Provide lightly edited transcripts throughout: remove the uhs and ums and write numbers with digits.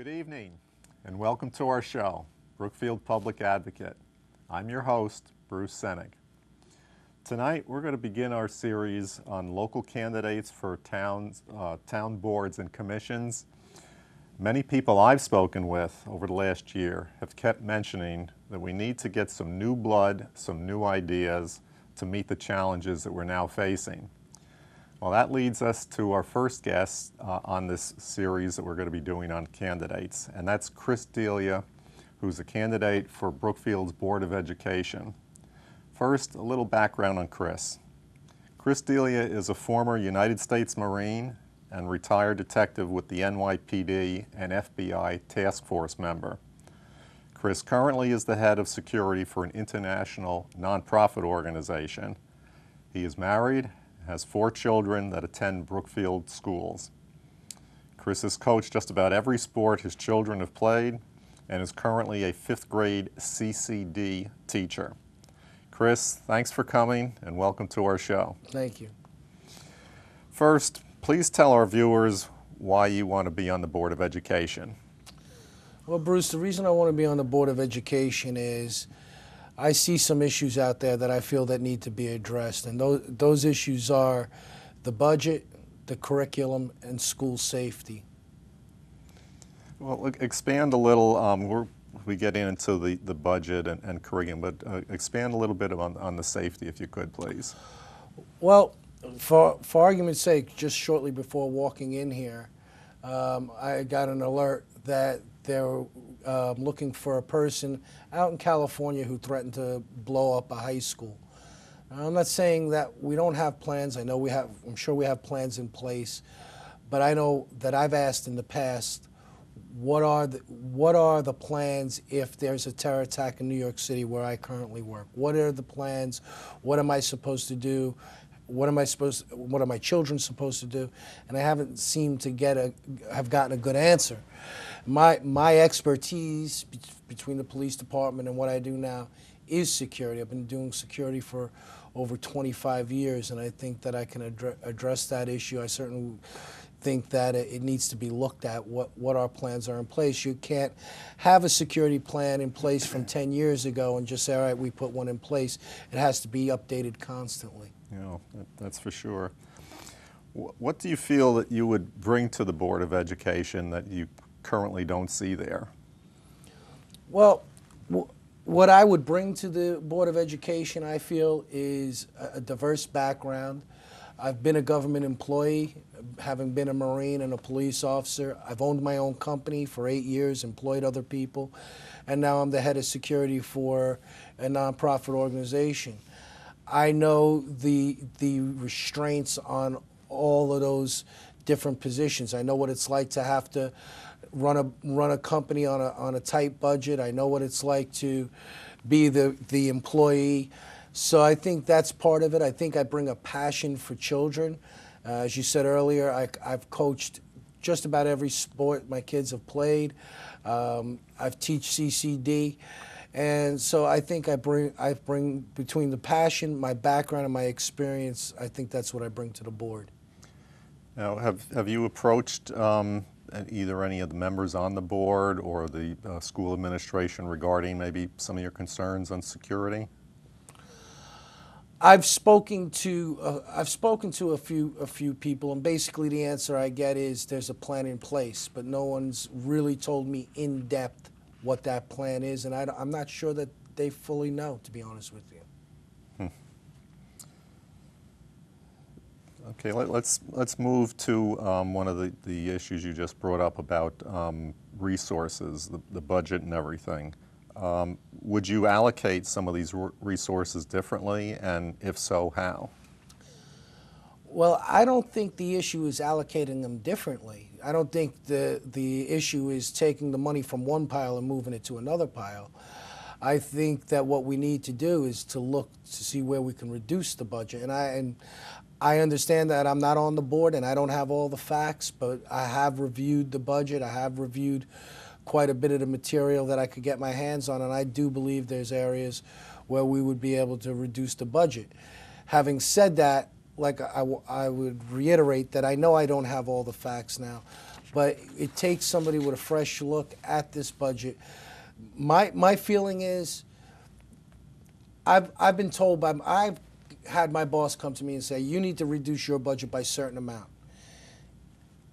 Good evening, and welcome to our show, Brookfield Public Advocate. I'm your host, Bruce Senig. Tonight, we're going to begin our series on local candidates for town boards and commissions. Many people I've spoken with over the last year have kept mentioning that we need to get some new blood, some new ideas to meet the challenges that we're now facing. Well, that leads us to our first guest on this series that we're going to be doing on candidates, and that's Chris Delia, who's a candidate for Brookfield's Board of Education. First, a little background on Chris. Chris Delia is a former United States Marine and retired detective with the NYPD and FBI task force member. Chris currently is the head of security for an international nonprofit organization. He is married, has 4 children that attend Brookfield schools. Chris has coached just about every sport his children have played and is currently a 5th grade CCD teacher. Chris, thanks for coming and welcome to our show. Thank you. First, please tell our viewers why you want to be on the Board of Education. Well, Bruce, the reason I want to be on the Board of Education is I see some issues out there that I feel that need to be addressed, and those issues are the budget, the curriculum, and school safety. Well, expand a little. We get into the budget and curriculum, but expand a little bit on the safety, if you could, please. Well, for argument's sake, just shortly before walking in here, I got an alert that they're looking for a person out in California who threatened to blow up a high school. I'm not saying that we don't have plans. I'm sure we have plans in place, but I know that I've asked in the past, what are the plans if there's a terror attack in New York City where I currently work? What are the plans? What am I supposed to do? What are my children supposed to do? And I haven't seemed to have gotten a good answer. My expertise between the police department and what I do now is security. I've been doing security for over 25 years, and I think that I can address that issue. I certainly think that it needs to be looked at, what our plans are in place. You can't have a security plan in place from 10 years ago and just say, all right, we put one in place. It has to be updated constantly. Yeah, that's for sure. What do you feel that you would bring to the Board of Education that you currently don't see there? Well, what I would bring to the Board of Education, I feel, is a diverse background. I've been a government employee, having been a Marine and a police officer. I've owned my own company for 8 years, employed other people, and now I'm the head of security for a nonprofit organization. I know the restraints on all of those different positions. I know what it's like to have to run a company on a tight budget. I know what it's like to be the employee. So I think that's part of it. I think I bring a passion for children. As you said earlier, I've coached just about every sport my kids have played. I've teach CCD. And so I think I bring between the passion, my background, and my experience, I think that's what I bring to the board. Now, have you approached either any of the members on the board or the school administration regarding maybe some of your concerns on security? I've spoken to a few people, and basically the answer I get is there's a plan in place, but no one's really told me in depth what that plan is, and I'm not sure that they fully know, to be honest with you. Okay, let's move to one of the issues you just brought up about resources, the budget and everything. Would you allocate some of these resources differently, and if so, how? Well, I don't think the issue is allocating them differently. I don't think the issue is taking the money from one pile and moving it to another pile. I think that what we need to do is to look to see where we can reduce the budget. And I understand that I'm not on the board and I don't have all the facts, but I have reviewed the budget. I have reviewed quite a bit of the material that I could get my hands on, and I do believe there's areas where we would be able to reduce the budget. Having said that, like I would reiterate that I know I don't have all the facts now, but it takes somebody with a fresh look at this budget. My feeling is, I've been told I've had my boss come to me and say, you need to reduce your budget by a certain amount.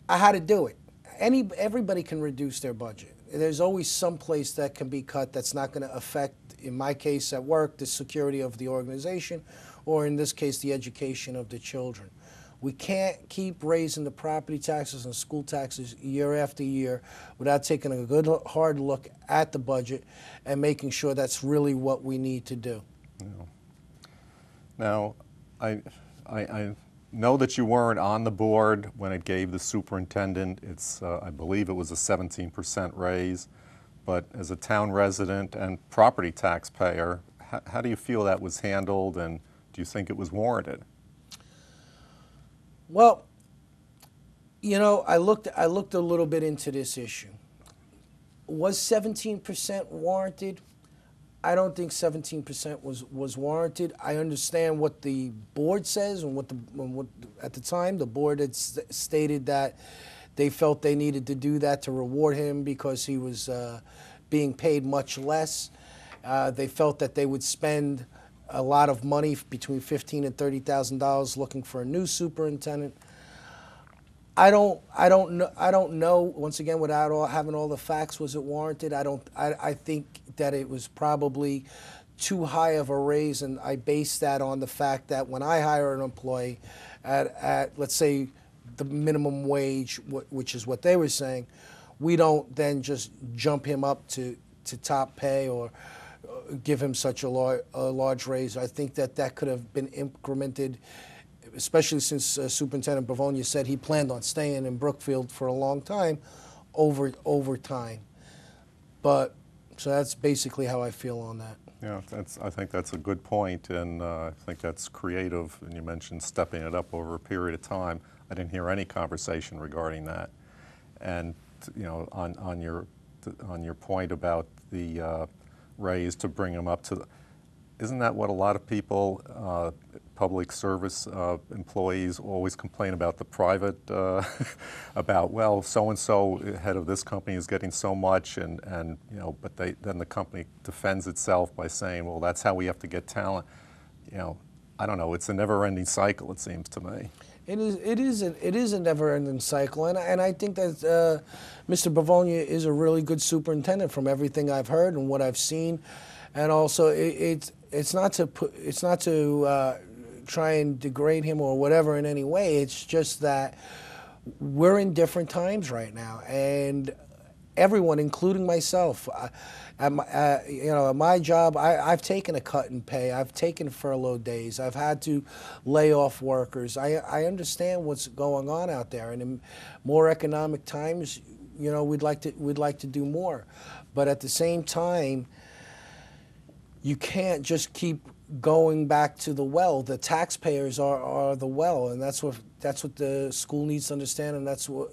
I had to do it. Everybody can reduce their budget. There's always some place that can be cut that's not going to affect, in my case at work, the security of the organization, or in this case, the education of the children. We can't keep raising the property taxes and school taxes year after year without taking a good hard look at the budget and making sure that's really what we need to do. Yeah. Now, I know that you weren't on the board when it gave the superintendent, I believe it was a 17% raise, but as a town resident and property taxpayer, how do you feel that was handled, and do you think it was warranted? Well, you know, I looked a little bit into this issue. Was 17% warranted? I don't think 17% was warranted. I understand what the board says, and what at the time the board had stated that they felt they needed to do that to reward him because he was being paid much less. They felt that they would spend a lot of money, between $15,000 and $30,000, looking for a new superintendent. I don't know. Once again, without having all the facts, was it warranted? I think that it was probably too high of a raise, and I base that on the fact that when I hire an employee at let's say the minimum wage, which is what they were saying, we don't then just jump him up to top pay or give him such a large raise. I think that could have been incremented, especially since Superintendent Bravonia said he planned on staying in Brookfield for a long time, over time. But so that's basically how I feel on that. Yeah, I think that's a good point, and I think that's creative. And you mentioned stepping it up over a period of time. I didn't hear any conversation regarding that. And you know, on your point about the raise to bring them up to, isn't that what a lot of people, public service employees, always complain about the private, about, well, so-and-so head of this company is getting so much, and you know, but then the company defends itself by saying, well, that's how we have to get talent. You know, I don't know, it's a never-ending cycle, it seems to me. It is a never-ending cycle, and I think that Mr. Bravonia is a really good superintendent from everything I've heard and what I've seen, and also it's not to try and degrade him or whatever in any way. It's just that we're in different times right now, and everyone, including myself, at my job, I've taken a cut in pay. I've taken furlough days. I've had to lay off workers. I understand what's going on out there, and in more economic times, you know, we'd like to do more, but at the same time, you can't just keep going back to the well. The taxpayers are the well, and that's what the school needs to understand, and that's what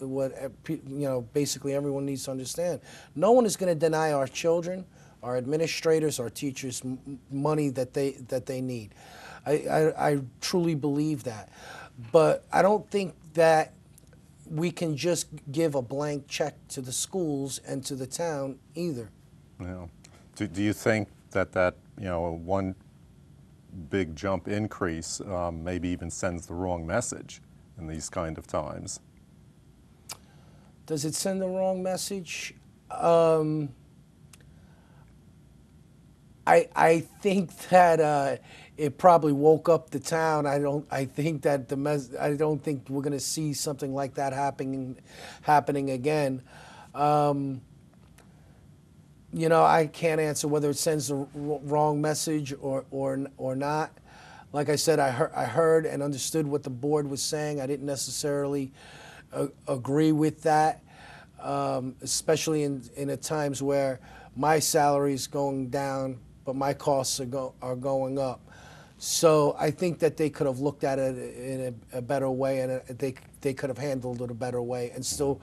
you know, basically everyone needs to understand. No one is going to deny our children, our administrators, our teachers money that they need. I truly believe that, but I don't think that we can just give a blank check to the schools and to the town either. Yeah. Do you think that you know, one big jump increase maybe even sends the wrong message in these kind of times? Does it send the wrong message? I think that it probably woke up the town. I don't think we're going to see something like that happening again. You know, I can't answer whether it sends the wrong message or not. Like I said, I heard and understood what the board was saying. I didn't necessarily agree with that, especially in at times where my salary is going down, but my costs are going up. So I think that they could have looked at it in a better way, and they could have handled it a better way, and still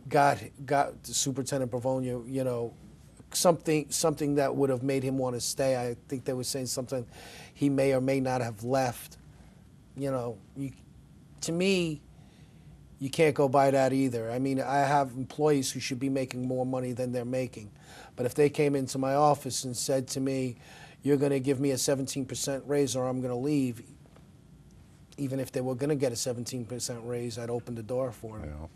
got Superintendent Bravonia, you know, something that would have made him want to stay. I think they were saying something he may or may not have left. You know, to me, you can't go by that either. I mean, I have employees who should be making more money than they're making. But if they came into my office and said to me, you're going to give me a 17% raise or I'm going to leave, even if they were going to get a 17% raise, I'd open the door for them.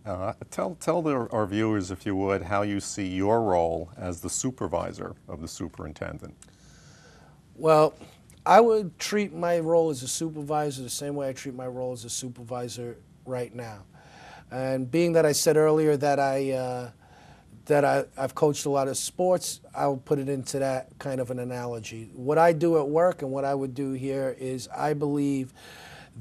Yeah. Tell our viewers, if you would, how you see your role as the supervisor of the superintendent. Well, I would treat my role as a supervisor the same way I treat my role as a supervisor right now. And being that I said earlier that I've coached a lot of sports, I'll put it into that kind of an analogy. What I do at work and what I would do here is I believe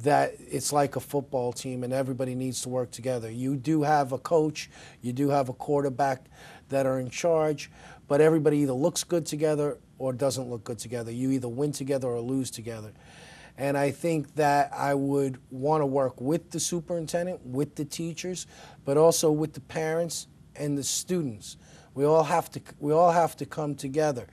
that it's like a football team and everybody needs to work together. You do have a coach, you do have a quarterback that are in charge, but everybody either looks good together or doesn't look good together. You either win together or lose together. And I think that I would want to work with the superintendent, with the teachers, but also with the parents and the students. We all have to come together.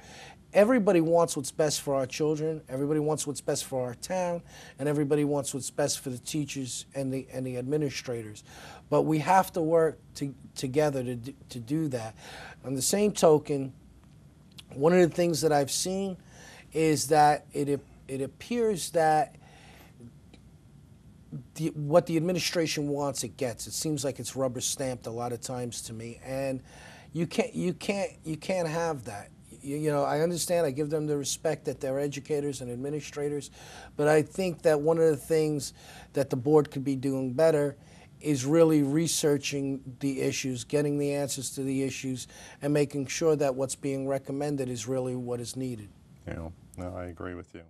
Everybody wants what's best for our children, everybody wants what's best for our town, and everybody wants what's best for the teachers and the administrators. But we have to work together to do that. On the same token, one of the things that I've seen is that it appears that what the administration wants, it gets. It seems like it's rubber stamped a lot of times to me, and you can't have that. You know, I understand. I give them the respect that they're educators and administrators, but I think that one of the things that the board could be doing better is really researching the issues, getting the answers to the issues, and making sure that what's being recommended is really what is needed. Yeah, no, I agree with you.